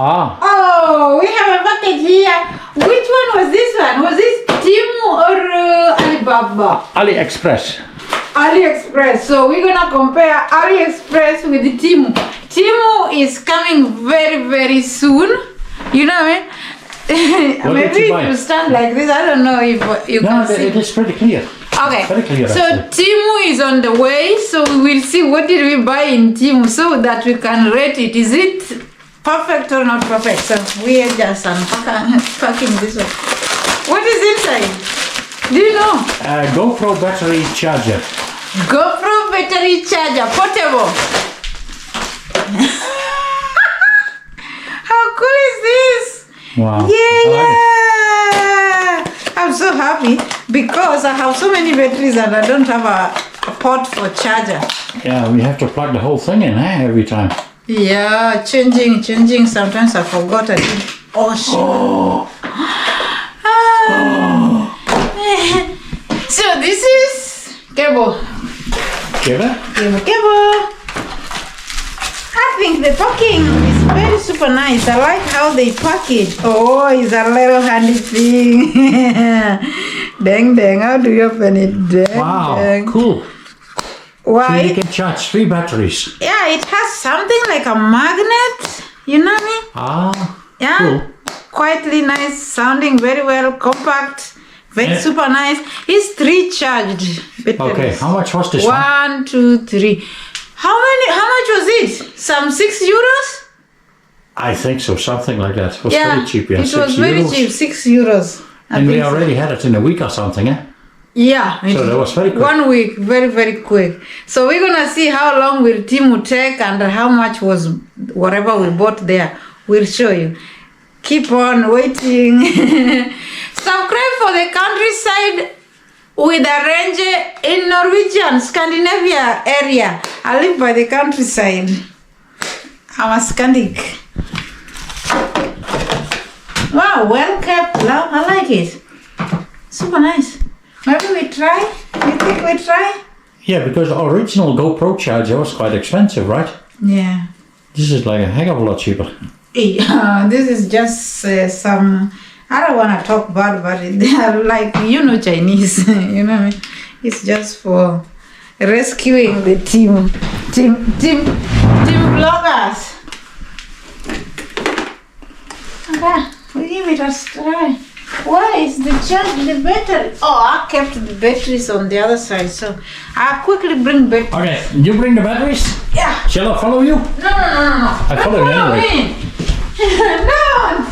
Ah. Oh, we have a package here. Which one was this one? Was this Temu or Alibaba? AliExpress. AliExpress. So we're gonna compare AliExpress with Temu. Temu is coming very, very soon. You know what I mean? Maybe if you stand like this, I don't know if you can see. No, it is pretty clear. Okay, very clear, so actually. Temu is on the way, so we will see what did we buy in Temu so that we can rate it. Is it perfect or not perfect? So we are just unpacking this one. What is inside? Do you know? GoPro battery charger. GoPro battery charger, portable. How cool is this? Wow. Yeah. I'm so happy because I have so many batteries and I don't have a port for charger. Yeah, we have to plug the whole thing in every time. Yeah, changing. Sometimes I forgot I did. Oh, shit. Oh. So this is cable. Cable. I think the packing is very super nice. I like how they pack it. Oh, it's a little handy thing. Dang. How do you open it? Dang. Cool. Why? So you can charge 3 batteries. Yeah, it has something like a magnet. You know what I mean? Ah. Yeah. Cool. Quietly nice, sounding very well, compact, very super nice. It's 3 charged batteries. Okay, how much was this one? 1, 2, 3. How much was it? Some 6 euros? I think so, something like that. It was Yeah, very cheap. Yeah, it 6 was very euros. cheap, 6 euros. I And we think so. already had it in a week or something, eh? Yeah. So that was very quick. 1 week, very, very quick. So we're gonna see how long will Temu take and how much was whatever we bought there. We'll show you. Keep on waiting. Subscribe for the countryside with a range in Norwegian, Scandinavia area. I live by the countryside. I'm a Scandic. Wow, well kept. I like it. Super nice. Maybe we try? You think we try? Yeah, because the original GoPro charger was quite expensive, right? Yeah. This is like a heck of a lot cheaper. This is just some. I don't want to talk bad about it. They are like, Chinese. You know what I mean? It's just for rescuing the team vloggers. Okay, we give it a try. Why is the battery? Oh, I kept the batteries on the other side, so I'll quickly bring batteries. Okay, you bring the batteries? Yeah. Shall I follow you? No. I follow you anyway. Don't.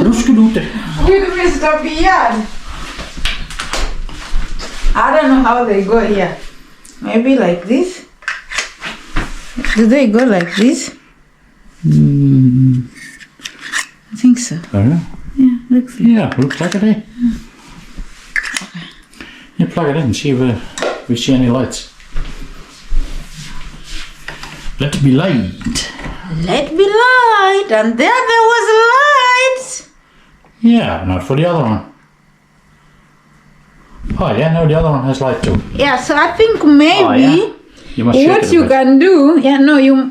Ruskedoete. With Mr. Beard. I don't know how they go here. Maybe like this? Do they go like this? I think so. Yeah, looks like. Yeah, looks like it, eh? Okay. You plug it in and see if we see any lights. Let be light. Let be light. And there was light. Yeah, not for the other one. Oh yeah, no, the other one has light too. Yeah, so I think maybe Oh, yeah. You must shake what it a you bit. can do,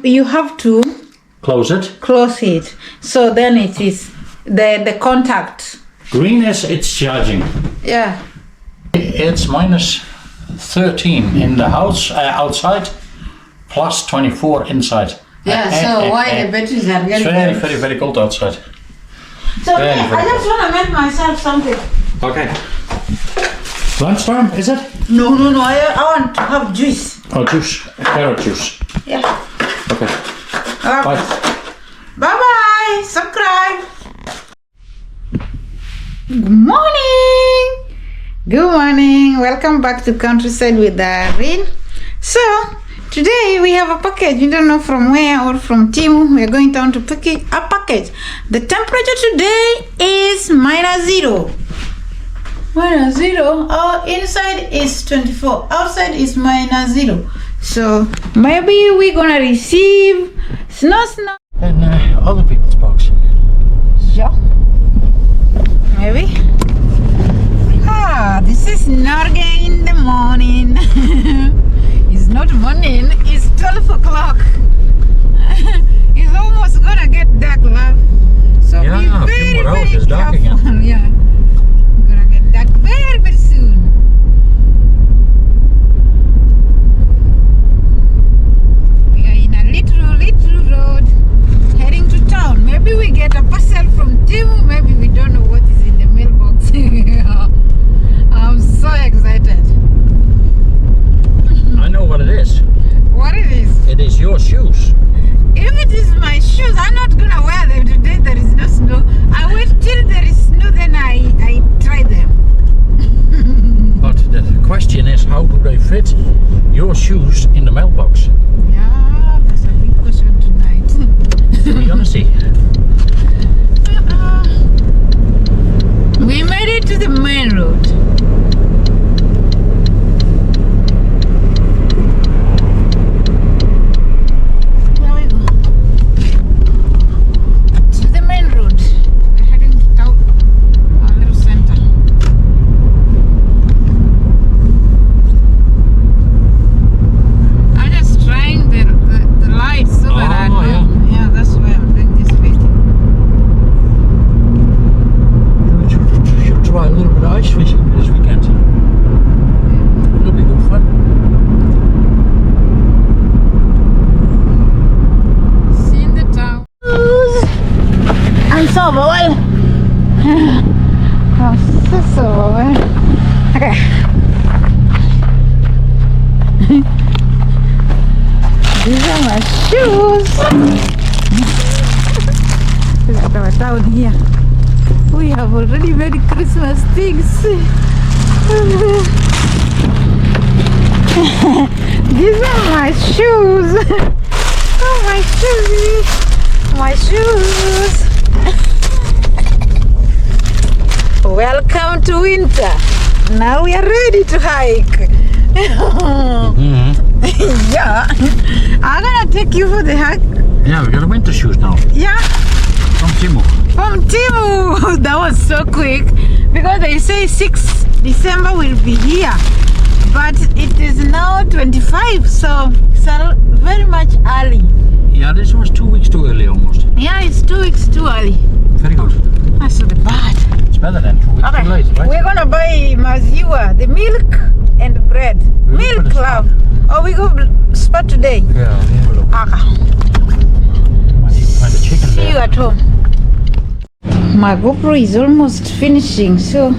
you have to Close it. close it. So then it is the contact. Green is it's charging. Yeah. It's minus 13 in the house outside, plus 24 inside. Yeah, so why the batteries are It's getting very, very- very, very cold outside. So very, yeah, very I just want to make myself something. Okay. Lunchtime, is it? No, I want to have juice. Oh, juice. Carrot juice. Yeah. Okay. Bye. Bye. Subscribe. Good morning. Welcome back to Countryside with Irene. So today we have a package. We don't know from where or from Temu. We are going down to pick a package. The temperature today is -0. -0. Our inside is 24. Outside is -0. So maybe we're gonna receive snow. And other people's box. Yeah. Maybe. This is Norge in the morning. It's not morning, it's 12 o'clock. It's almost gonna get dark, love. So Yeah, be a few very, more hours, very it's dark again. careful. Yeah. Gonna get dark very, very soon. We are in a little road heading to town. Maybe we get a parcel from Temu. Maybe we don't know what is in the mailbox. I'm so excited. I know what it is. What it is? It is your shoes. If it is my shoes, I'm not gonna wear them today. There is no snow. I wait till there is snow, then I try them. But the question is, how do they fit your shoes in the mailbox? Yeah, that's a big question tonight. We're gonna see. We made it to the main road. Here we go. To the main road. We're heading to town, our little center. I'm just trying the lights so that I know. yeah. Yeah, that's why I'm doing this video. We should try a little bit of ice fishing this weekend. It'll be good fun. Seeing the town. I'm so overwhelmed. I'm so overwhelmed. Okay. These are my shoes. Look at our town here. We have already made Christmas things. These are my shoes. Oh, my shoes. My shoes. Welcome to winter. Now we are ready to hike. Yeah. I'm gonna take you for the hike. Yeah, we got winter shoes now Yeah. from Temu. From Temu. That was so quick because they say 6 December will be here, but it is now 25, so it's very much early. Yeah, this was 2 weeks too early almost. Yeah, it's 2 weeks too early. Very good. That's so bad. It's better than 2 weeks too late, right? We're gonna buy maziwa, the milk and bread. We'll go Milk, for the love. Oh, we go spot today. Yeah, have a look. Okay. Might even find a chicken See you there. at home. My GoPro is almost finishing, so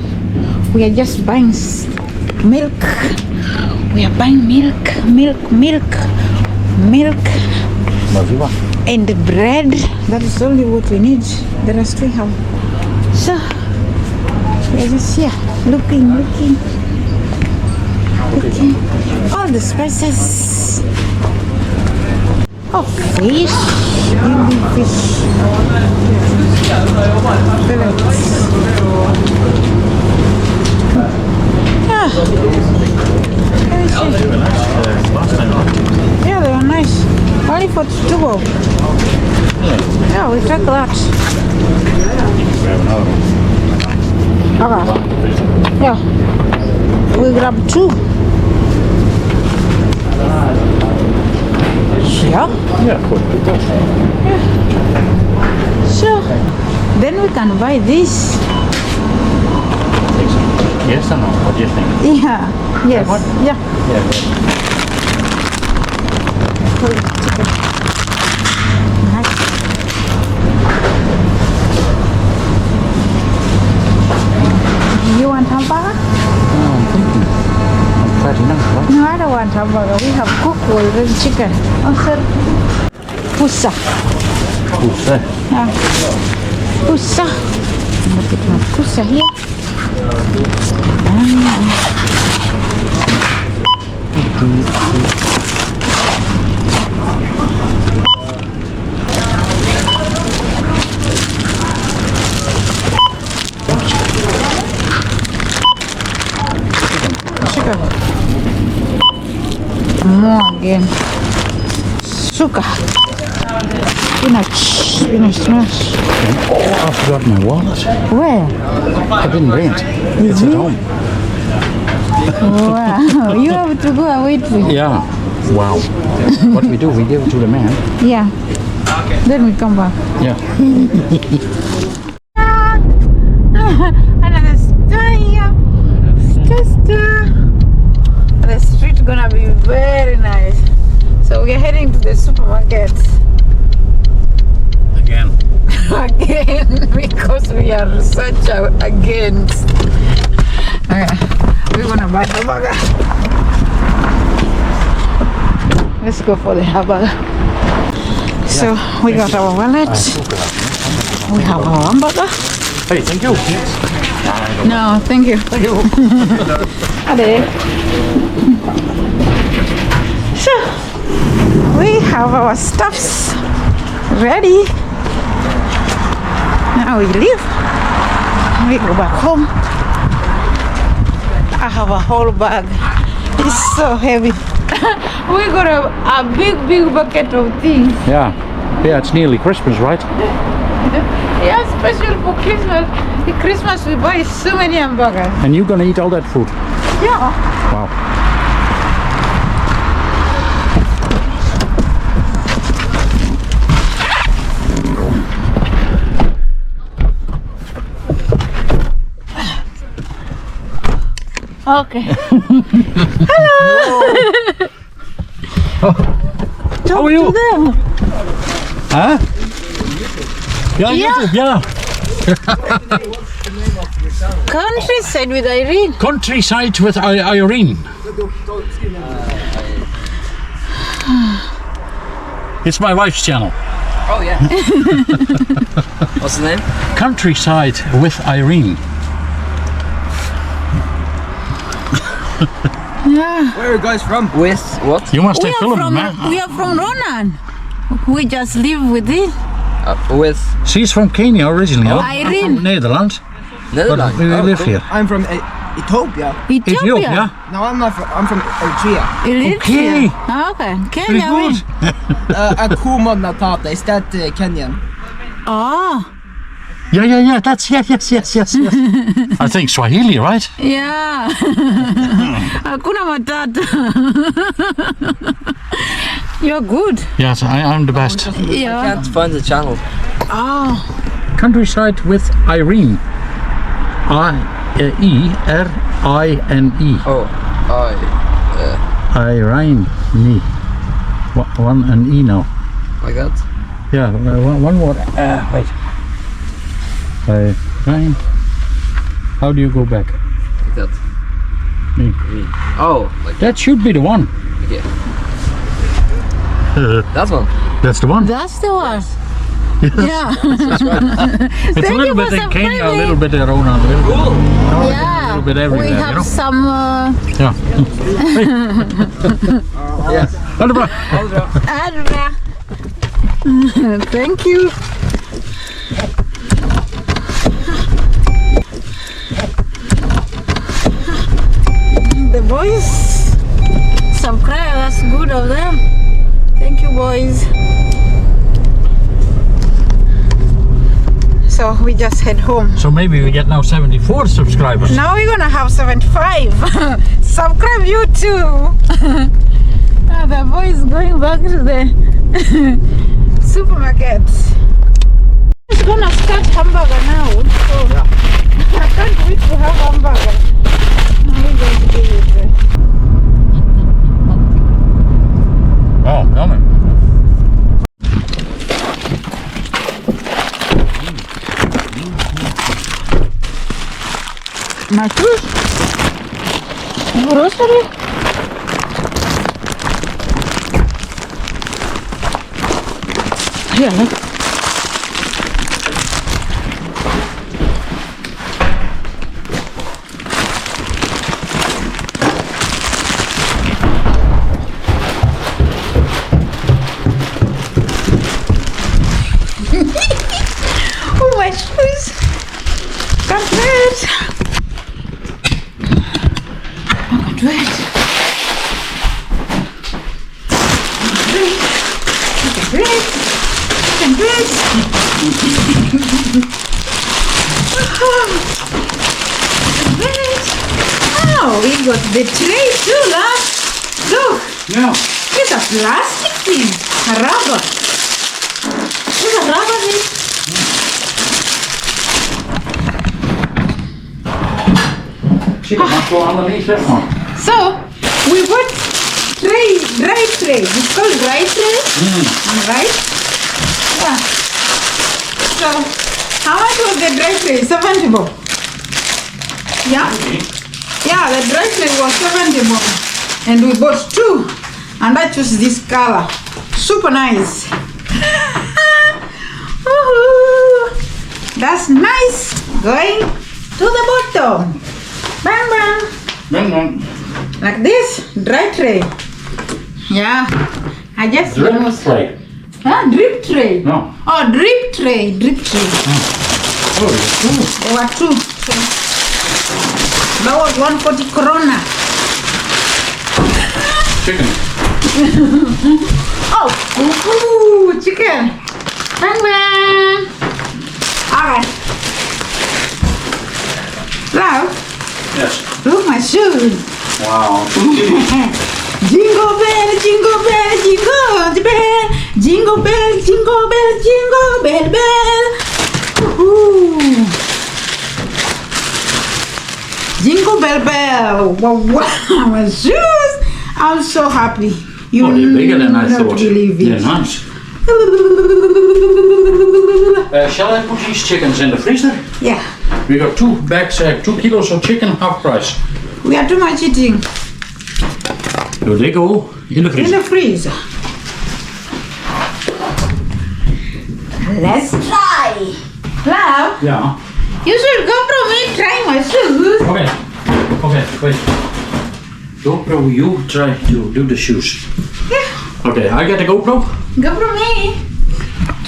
we are just buying milk. We are buying milk Maziwa. and bread. That is only what we need. The rest we have. So we are just here looking. All the spices. Oh, fish. Only fish. Yeah. They were nice last time, right? Yeah, they were nice. Only for 2 bob. Yeah, we took that. We have another one. Okay. Yeah. We grabbed 2. Yeah. Yeah, cool. So then we can buy this. Yes or no? What do you think? Yeah. Yes. That one? Yeah. Yeah, good. Nice. You want hamburger? I'm thinking. I'm fatty now, right? No, I don't want hamburger. We have cooked already chicken. Oh, sir. Pusa. Who's that? Yeah. Pusa. Look at my pusa here. Chicken. More again. Sugar. Spinach smash. Oh, I forgot my wallet. Where? I didn't bring it. It's at home. Wow, you have to go and wait for it. Yeah. Wow. What we do, we give it to the man. Yeah. Then we come back. Yeah. Another star here. Star. The street gonna be very nice. So we're heading to the supermarket Again. again because we are such against. Okay, we're gonna buy the burger. Let's go for the hamburger. So we got our wallet. We have our hamburger. Hey, thank you. No, thank you. Thank you. Ade. So we have our stuffs ready. Now we leave. We go back home. I have a whole bag. It's so heavy. We got a big bucket of things. Yeah. Yeah, it's nearly Christmas, right? Yeah, special for Christmas. The Christmas we buy so many hamburgers. And you're gonna eat all that food? Yeah. Wow. Okay. Hello. How are you? To them. Huh? Yeah, Yeah. YouTube, yeah. Countryside with Irene. Countryside with Irene. It's my wife's channel. Oh yeah. What's the name? Countryside with Irene. Yeah. Where are you guys from? With what? You must We have are filmed from them, we are from Ronan. We just live with it. With She's from Kenya originally. Oh, I'm Irene. from Netherlands. Netherlands. But we live here. I'm from Ethiopia. Ethiopia. No, I'm not. I'm from Eritrea. Okay. Okay. Very Kenya. good. Akuma Matata. Is that Kenyan? Oh. Yeah. That's yes. I think Swahili, right? Yeah. Hakuna matata. You're good. Yes, I'm the best. I Yeah. can't find the channel. Oh. Countryside with Irene. I-E-R-I-N-E. Oh, Irene. One an E now. like that. Yeah, one more. Wait. Irene. How do you go back? Like that. Me. Oh, like That should be the one. okay. That one. That's the one. That's the one. Yeah. It's a Thank little you bit for in Kenya, a subscribing. little bit in Ronan, a little bit. Cool. Yeah. little bit everywhere, We you have know? some. Yeah. Yeah. Wonderful. Adra. Thank you. The boys subscribe. That's good of them. Thank you, boys. So we just head home. So maybe we get now 74 subscribers. Now we're gonna have 75. Subscribe you too. The boy is going back to the supermarket. He's gonna start hamburger now. So I can't wait to have hamburger. Now we're going to do it. Wow, yummy. Matus? Grocery? Yeah, look. Oh, my shoes. Can't wait. Can't wait. Can't wait. Oh, we got the tray too, love. Look. Yeah. It's a plastic thing. A rubber. It's a rubber thing. Chicken must go underneath this one. So, we bought dry tray. It's called dry tray. Right? Yeah. So, how much was the dry tray? 70 bob. Yeah? Yeah, the dry tray was 70 bob. And we bought 2. And I chose this color. Super nice. Woohoo! That's nice. Going to the bottom. Bang bang. Bang, bang. Like this, dry tray. Yeah, I just Drip almost. tray. Huh? Drip tray. No. Oh, drip tray, drip tray. Oh, it's There were 2. So that was 140 krona. chicken. Oh, ooh, chicken. Bang bang. Alright. Now, Yes. look my shoes. Wow. Jingle bell, jingle bell, jingle bell, jingle bell, jingle bell, jingle bell, bell. Woohoo! Jingle bell, bell. Wow, wow, my shoes. I'm so happy. You Oh, they're bigger than I not thought. believe it. They're nice. Shall I put these chickens in the freezer? Yeah, We got 2 bags, 2 kilos of chicken, half price. we are too much eating. Do they go in the In freezer? the freezer. Let's try. Love, Yeah. you should go from me trying my shoes. Okay. Okay, wait. GoPro, you try to do the shoes. Yeah, Okay, I get the GoPro. go from me.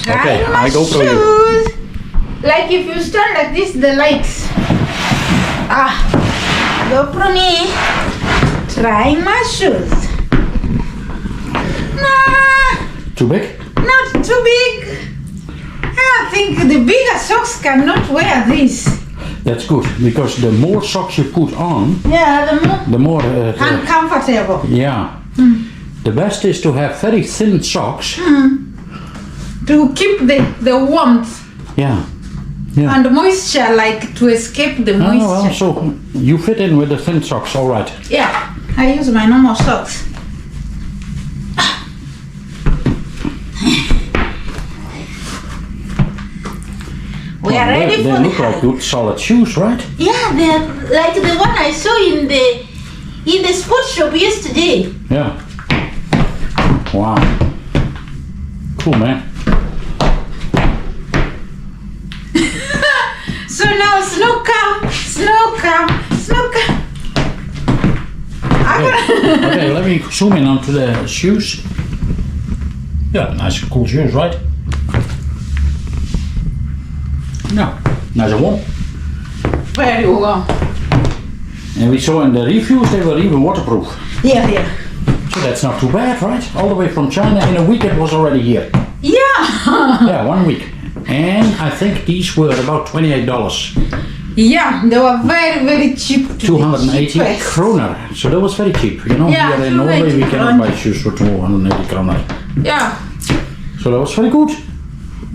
Try Okay, my I go for you. shoes. Like if you stand like this, the lights. Go from me. Try my shoes. Nah, Too big? not too big. I think the bigger socks cannot wear this. That's good, because the more socks you put on, Yeah, the more... uncomfortable. yeah. The best is to have very thin socks. To keep the warmth Yeah. Yeah. and moisture, like to escape the Oh, moisture. well, so you fit in with the thin socks, all right. Yeah, I use my normal socks. We are ready They for look like good solid shoes, right? Yeah, they're like the one I saw in the sports shop yesterday. Yeah. Wow. Cool, man. So now snooker. Okay, let me zoom in onto the shoes. Yeah, nice, cool shoes, right? Yeah, nice and warm. Very well. And we saw in the reviews they were even waterproof. Yeah. So that's not too bad, right? All the way from China, in a week it was already here. Yeah. Yeah, 1 week. And I think these were about $28. Yeah, they were very, very cheap. 280 Cheapest. kroner. So that was very cheap. You know, Yeah, here in Norway we 280 cannot buy shoes for 280 kroner. Yeah, So that was very good.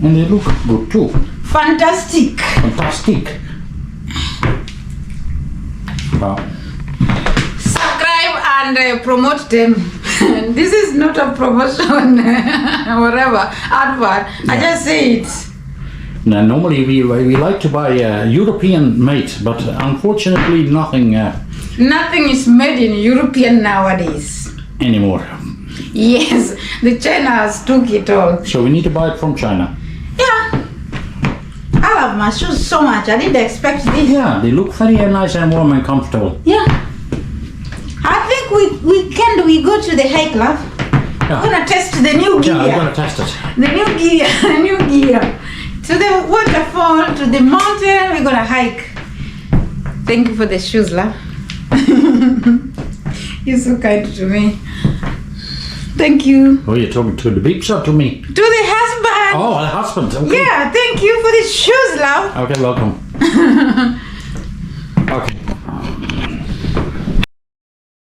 And they look good too. fantastic. Fantastic. Wow. Subscribe and promote them. This is not a promotion, whatever, advert. I just say it. Now, normally we like to buy European made, but unfortunately nothing Nothing is made in European nowadays. anymore. Yes, the Chinas took it all. So we need to buy it from China. Yeah. I love my shoes so much. I didn't expect this. Yeah, they look very nice and warm and comfortable. Yeah. I think we go to the hike, love. Yeah. We're gonna test the new gear. Yeah, I'm gonna test it. The new gear. To the waterfall, to the mountain, we're gonna hike. Thank you for the shoes, love. You're so kind to me. Thank you. Oh, you're talking to the beeps or to me? To the husband. Oh, the husband. Okay. Yeah, thank you for the shoes, love. Okay, welcome. Okay.